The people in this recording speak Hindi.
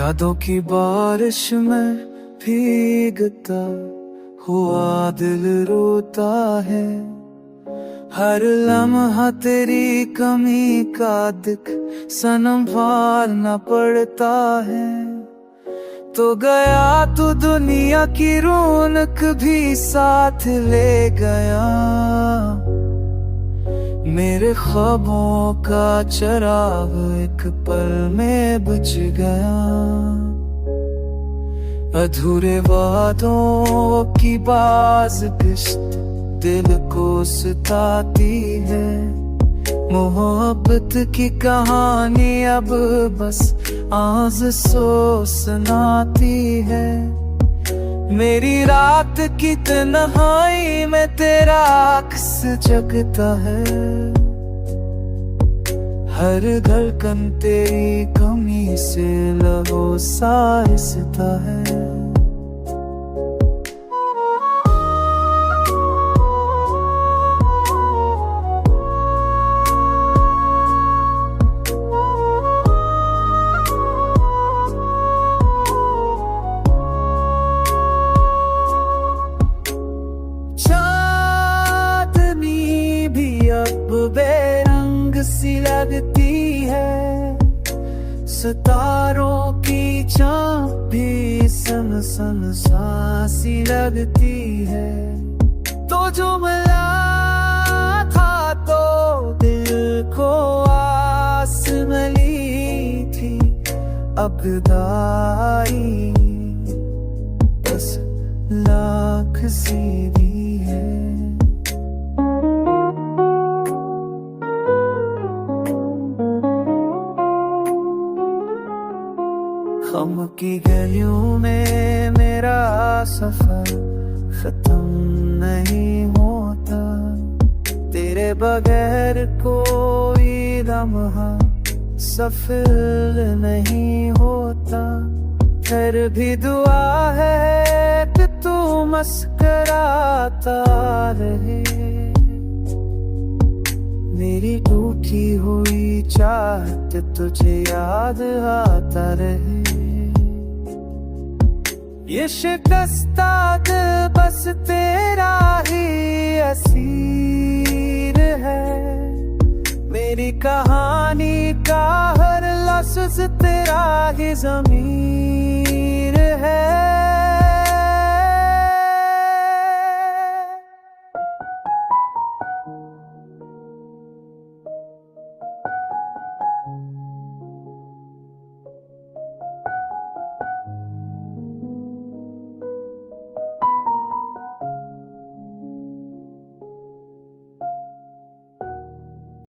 यादों की बारिश में भीगता हुआ दिल रोता है। हर लम्हा तेरी कमी का दिख संभालना पड़ता है। तो गया तू दुनिया की रौनक भी साथ ले गया। मेरे ख्वाबों का चिराग एक पल में बुझ गया। अधूरे वादों की बाज किश्त दिल को सताती है। मोहब्बत की कहानी अब बस आज़ सो सुनाती है। मेरी रात की तन्हाई में तेरा अक्स जगता है। हर धड़कन तेरी कमी से लहू सारिसता है। बेरंग सी लगती है। सितारों की चाँद भी सन सन सी लगती है। तो जो मिला था तो दिल को आस मिली थी। अब दाई बस लाख सीधी है। गम की गलियों में मेरा सफर खत्म नहीं होता। तेरे बगैर कोई लम्हा सफल नहीं होता। फिर भी दुआ है कि तू मुस्कुराता रहे। मेरी टूटी हुई चाहत तुझे याद आता रहे। ये शिकस्ता दिल बस तेरा ही असीर है। मेरी कहानी का हर लफ्ज़ तेरा ही ज़मीर है।